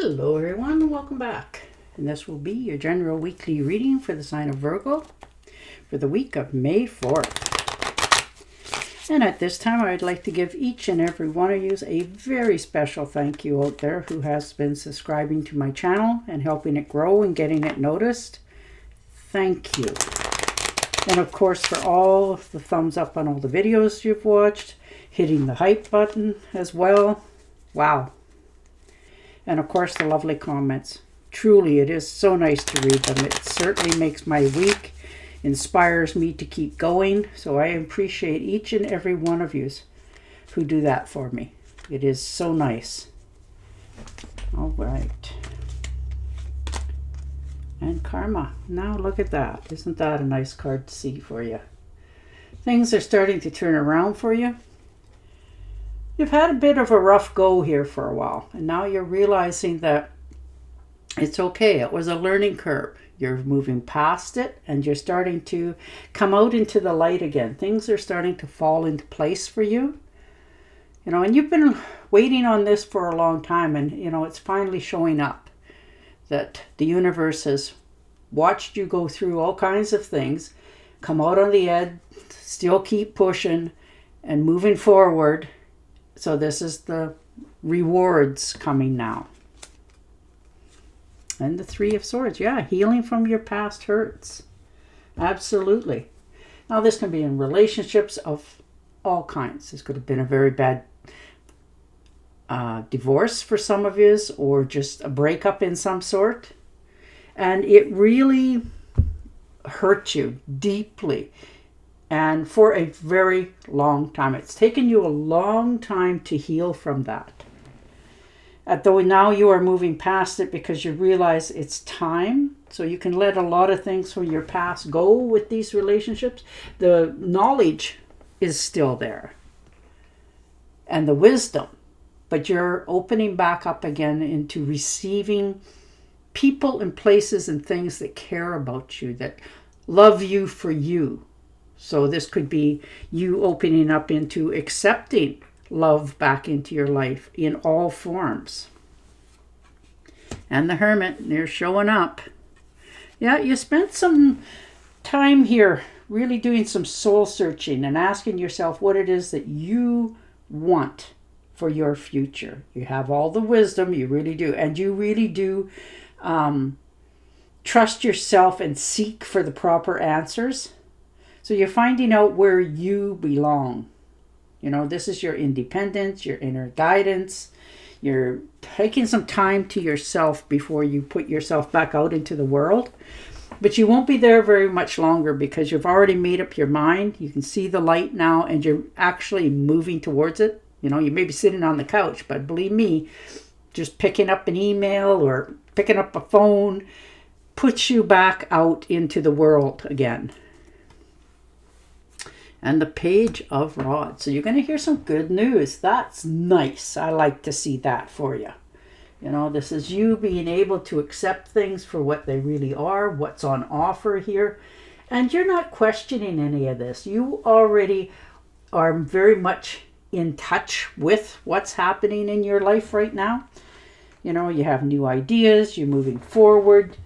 Hello everyone, welcome back. And this will be your general weekly reading for the sign of Virgo for the week of May 4th. And at this time, I'd like to give each and every one of you a very special thank you out there who has been subscribing to my channel and helping it grow and getting it noticed. Thank you. And of course, for all of the thumbs up on all the videos you've watched, hitting the hype button as well. Wow. And of course, the lovely comments. Truly, it is so nice to read them. It certainly makes my week, inspires me to keep going. So I appreciate each and every one of you who do that for me. It is so nice. All right. And karma. Now look at that. Isn't that a nice card to see for you? Things are starting to turn around for you. You've had a bit of a rough go here for a while, and now you're realizing that it's okay. It was a learning curve. You're moving past it, and you're starting to come out into the light again. Things are starting to fall into place for you. You know, and you've been waiting on this for a long time, and, you know, it's finally showing up that the universe has watched you go through all kinds of things, come out on the edge, still keep pushing and moving forward. So this is the rewards coming now. And the Three of Swords. Yeah, healing from your past hurts. Absolutely. Now this can be in relationships of all kinds. This could have been a very bad divorce for some of you, or just a breakup in some sort. And it really hurt you deeply. And for a very long time. It's taken you a long time to heal from that. Though now you are moving past it because you realize it's time. So you can let a lot of things from your past go with these relationships. The knowledge is still there. And the wisdom. But you're opening back up again into receiving people and places and things that care about you, that love you for you. So this could be you opening up into accepting love back into your life in all forms. And the Hermit, they're showing up. Yeah, you spent some time here really doing some soul searching and asking yourself what it is that you want for your future. You have all the wisdom, you really do. And you really do trust yourself and seek for the proper answers. So you're finding out where you belong. You know, this is your independence, your inner guidance. You're taking some time to yourself before you put yourself back out into the world. But you won't be there very much longer because you've already made up your mind. You can see the light now and you're actually moving towards it. You know, you may be sitting on the couch, but believe me, just picking up an email or picking up a phone puts you back out into the world again. And the Page of Rods. So you're going to hear some good news. That's nice. I like to see that for you. You know, this is you being able to accept things for what they really are, what's on offer here. And you're not questioning any of this. You already are very much in touch with what's happening in your life right now. You know, you have new ideas. You're moving forward.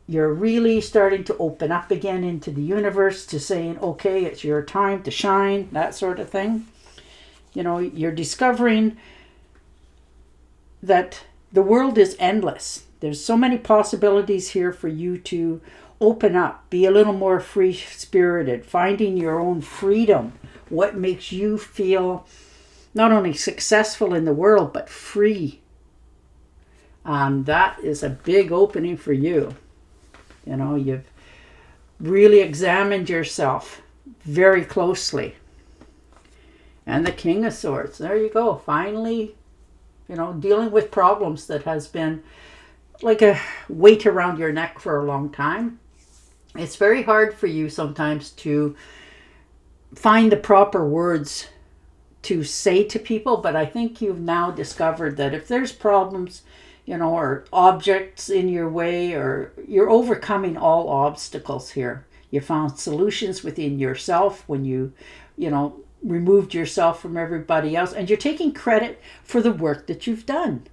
You're really starting to open up again into the universe to saying, okay, it's your time to shine, that sort of thing. You know, you're discovering that the world is endless. There's so many possibilities here for you to open up, be a little more free-spirited, finding your own freedom, what makes you feel not only successful in the world, but free. That is a big opening for you. You know, you've really examined yourself very closely. And the King of Swords. There you go. Finally, you know, dealing with problems that has been like a weight around your neck for a long time. It's very hard for you sometimes to find the proper words to say to people. But I think you've now discovered that if there's problems, you know, or objects in your way, or you're overcoming all obstacles here. You found solutions within yourself when you know, removed yourself from everybody else, and you're taking credit for the work that you've done.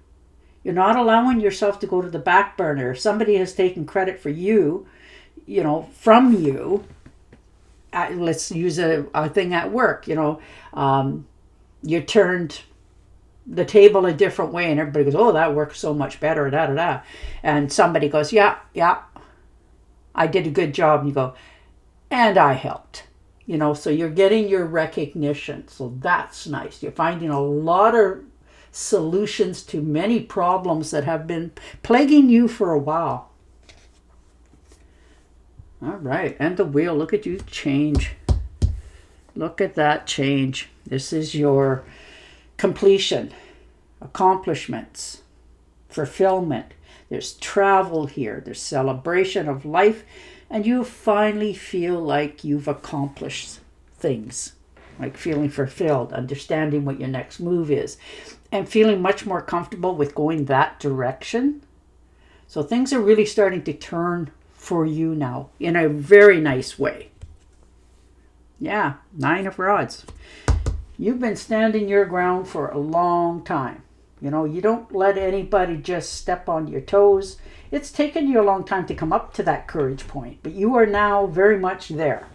You're not allowing yourself to go to the back burner. If somebody has taken credit for you, from you, let's use a thing at work, you turned the table a different way and everybody goes, oh, that works so much better, da da da. And somebody goes, yeah, I did a good job. And you go, and I helped. So you're getting your recognition. So that's nice. You're finding a lot of solutions to many problems that have been plaguing you for a while. All right, and the wheel, look at you change. Look at that change. This is your completion, accomplishments, fulfillment. There's travel here. There's celebration of life. And you finally feel like you've accomplished things. Like feeling fulfilled, understanding what your next move is. And feeling much more comfortable with going that direction. So things are really starting to turn for you now in a very nice way. Yeah, 9 of Rods. You've been standing your ground for a long time. You don't let anybody just step on your toes. It's taken you a long time to come up to that courage point, but you are now very much there.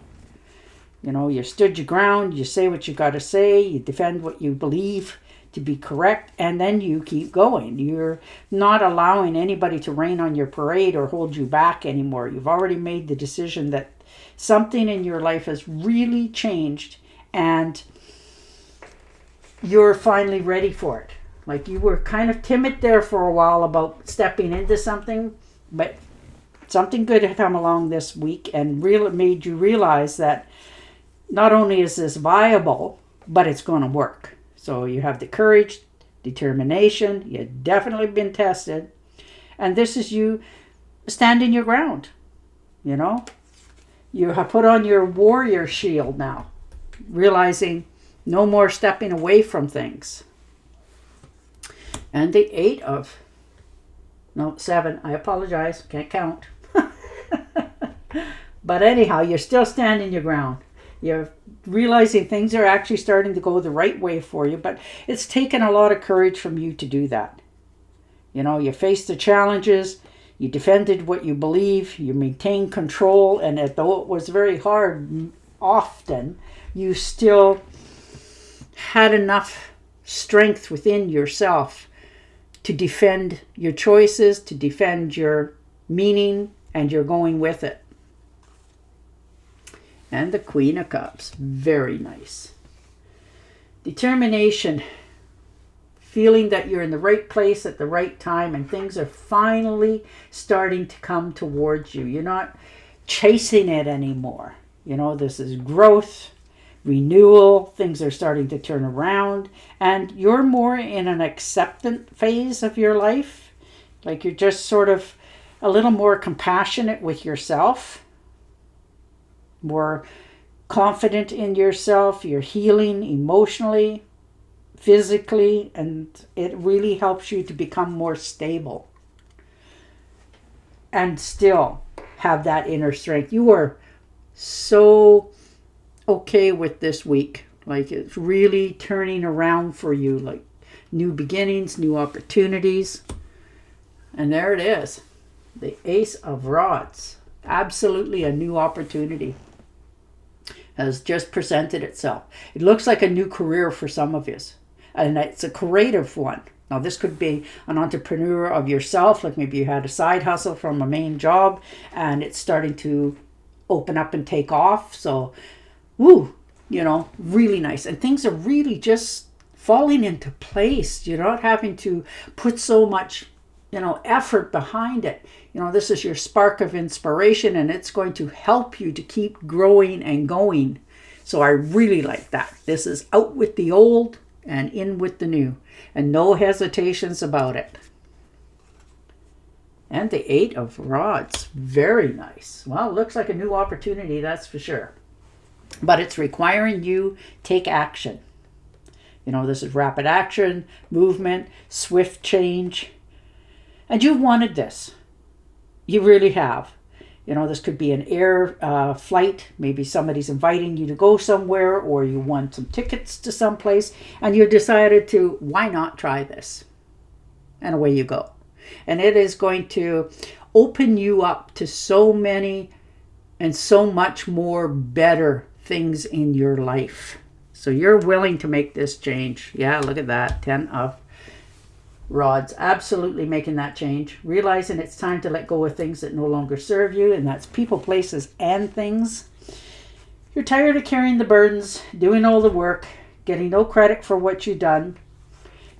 You stood your ground, you say what you got to say, you defend what you believe to be correct, and then you keep going. You're not allowing anybody to rain on your parade or hold you back anymore. You've already made the decision that something in your life has really changed, and you're finally ready for it. Like you were kind of timid there for a while about stepping into something, but something good had come along this week and really made you realize that not only is this viable, but it's going to work. So you have the courage, determination, you've definitely been tested, and this is you standing your ground. You have put on your warrior shield now, realizing no more stepping away from things. And the 7, I apologize, can't count. But anyhow, you're still standing your ground. You're realizing things are actually starting to go the right way for you, but it's taken a lot of courage from you to do that. You faced the challenges, you defended what you believe, you maintained control, and though it was very hard often, you still had enough strength within yourself to defend your choices, to defend your meaning, and you're going with it. And the Queen of Cups, very nice. Determination, feeling that you're in the right place at the right time and things are finally starting to come towards you. You're not chasing it anymore. This is growth, renewal, things are starting to turn around, and you're more in an acceptant phase of your life. Like you're just sort of a little more compassionate with yourself, more confident in yourself. You're healing emotionally, physically, and it really helps you to become more stable and still have that inner strength. You are so okay with this week. Like it's really turning around for you, like new beginnings, new opportunities. And there it is, the Ace of Rods. Absolutely a new opportunity has just presented itself. It looks like a new career for some of you, and it's a creative one. Now this could be an entrepreneur of yourself, like maybe you had a side hustle from a main job and it's starting to open up and take off. So really nice, and things are really just falling into place. You're not having to put so much effort behind it. This is your spark of inspiration, and it's going to help you to keep growing and going. So I really like that. This is out with the old and in with the new, and no hesitations about it. And the 8 of Rods, very nice. Well, it looks like a new opportunity, that's for sure. But it's requiring you take action. This is rapid action, movement, swift change. And you've wanted this. You really have. This could be an air flight. Maybe somebody's inviting you to go somewhere, or you want some tickets to someplace, and you decided to, why not try this? and away you go. And it is going to open you up to so many and so much more better things in your life. So you're willing to make this change. Yeah, look at that. 10 of Rods. Absolutely making that change. Realizing it's time to let go of things that no longer serve you. And that's people, places, and things. You're tired of carrying the burdens, doing all the work, getting no credit for what you've done,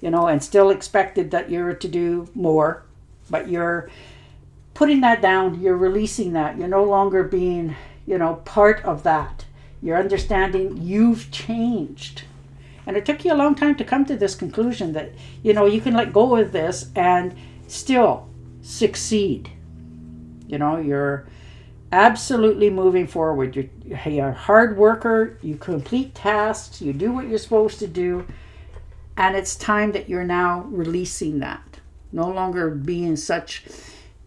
and still expected that you're to do more. But you're putting that down. You're releasing that. You're no longer being, part of that. You're understanding you've changed. And it took you a long time to come to this conclusion that, you can let go of this and still succeed. You're absolutely moving forward. You're a hard worker. You complete tasks. You do what you're supposed to do. And it's time that you're now releasing that. No longer being such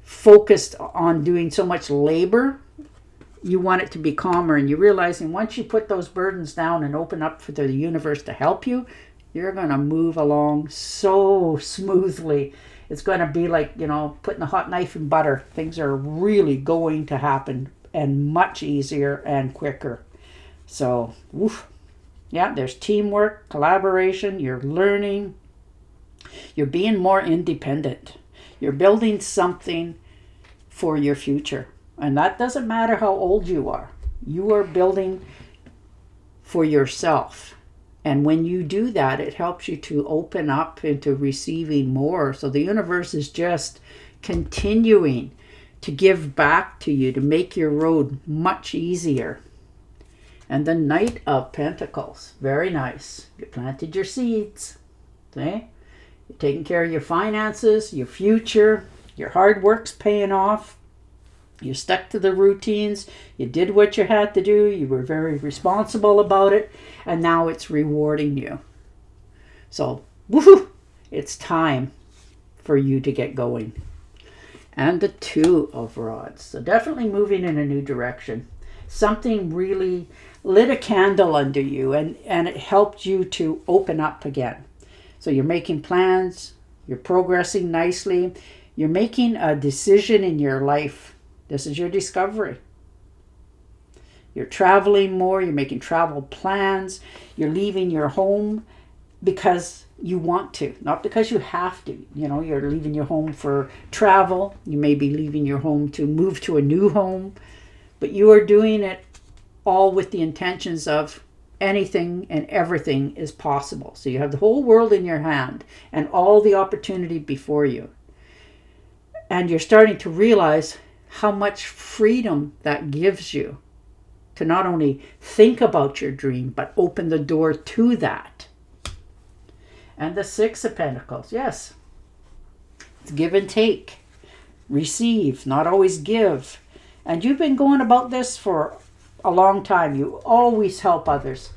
focused on doing so much labor. You want it to be calmer, and you're realizing once you put those burdens down and open up for the universe to help you, you're going to move along so smoothly. It's going to be like, putting a hot knife in butter. Things are really going to happen and much easier and quicker. So, yeah, there's teamwork, collaboration, you're learning, you're being more independent. You're building something for your future. And that doesn't matter how old you are. You are building for yourself. And when you do that, it helps you to open up into receiving more. So the universe is just continuing to give back to you, to make your road much easier. And the Knight of Pentacles. Very nice. You planted your seeds. Okay? You're taking care of your finances, your future. Your hard work's paying off. You stuck to the routines. You did what you had to do. You were very responsible about it. And now it's rewarding you. So, woohoo! It's time for you to get going. And the Two of Rods. So definitely moving in a new direction. Something really lit a candle under you and it helped you to open up again. So you're making plans. You're progressing nicely. You're making a decision in your life. This is your discovery. You're traveling more. You're making travel plans. You're leaving your home because you want to, not because you have to. You're leaving your home for travel. You may be leaving your home to move to a new home. But you are doing it all with the intentions of anything and everything is possible. So you have the whole world in your hand and all the opportunity before you. And you're starting to realize how much freedom that gives you to not only think about your dream, but open the door to that. And the Six of Pentacles, yes. It's give and take. Receive, not always give. And you've been going about this for a long time. You always help others.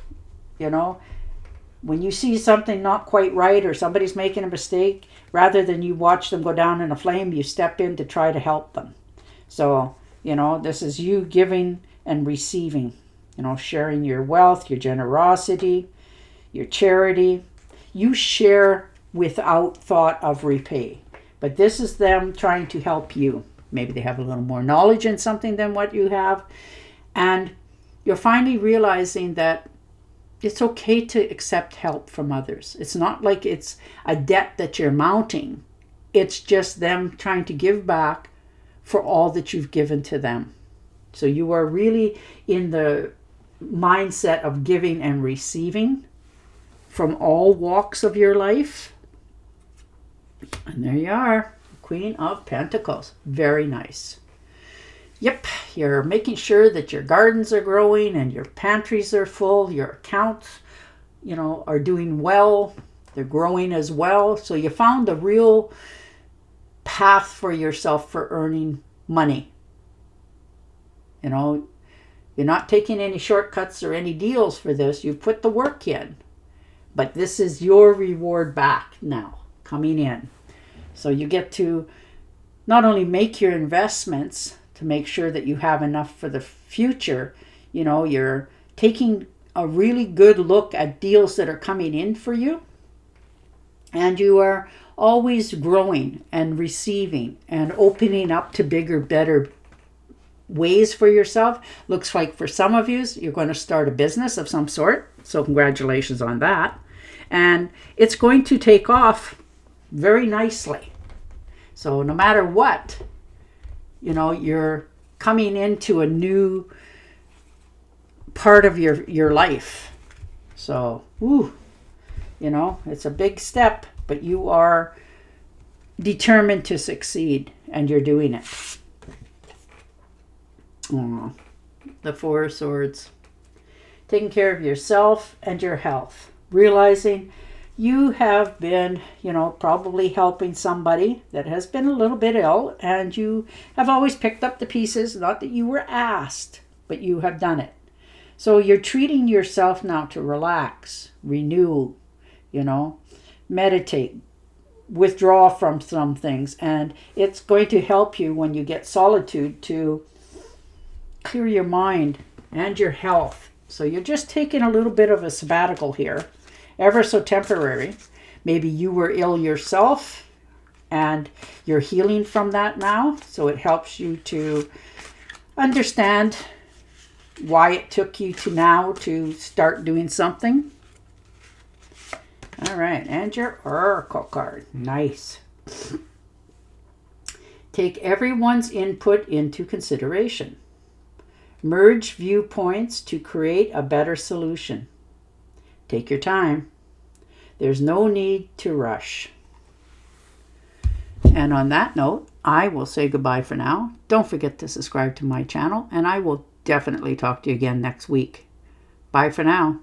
When you see something not quite right or somebody's making a mistake, rather than you watch them go down in a flame, you step in to try to help them. So, this is you giving and receiving, sharing your wealth, your generosity, your charity. You share without thought of repay. But this is them trying to help you. Maybe they have a little more knowledge in something than what you have. And you're finally realizing that it's okay to accept help from others. It's not like it's a debt that you're mounting. It's just them trying to give back for all that you've given to them. So you are really in the mindset of giving and receiving from all walks of your life. And there you are, Queen of Pentacles. Very nice. Yep, you're making sure that your gardens are growing and your pantries are full, your accounts, are doing well. They're growing as well. So you found the real path for yourself for earning money. You're not taking any shortcuts or any deals for this. You put the work in. But this is your reward back now, coming in. So you get to not only make your investments to make sure that you have enough for the future, you're taking a really good look at deals that are coming in for you. And you are always growing and receiving and opening up to bigger, better ways for yourself. Looks like for some of you, you're going to start a business of some sort. So congratulations on that. And it's going to take off very nicely. So no matter what, you're coming into a new part of your life. So, it's a big step, but you are determined to succeed, and you're doing it. Oh, the Four of Swords. Taking care of yourself and your health. Realizing you have been, probably helping somebody that has been a little bit ill, and you have always picked up the pieces, not that you were asked, but you have done it. So you're treating yourself now to relax, renew, meditate, withdraw from some things, and it's going to help you when you get solitude to clear your mind and your health. So you're just taking a little bit of a sabbatical here, ever so temporary. Maybe you were ill yourself and you're healing from that now. So it helps you to understand why it took you to now to start doing something. All right, and your Oracle card. Nice. Take everyone's input into consideration. Merge viewpoints to create a better solution. Take your time. There's no need to rush. And on that note, I will say goodbye for now. Don't forget to subscribe to my channel, and I will definitely talk to you again next week. Bye for now.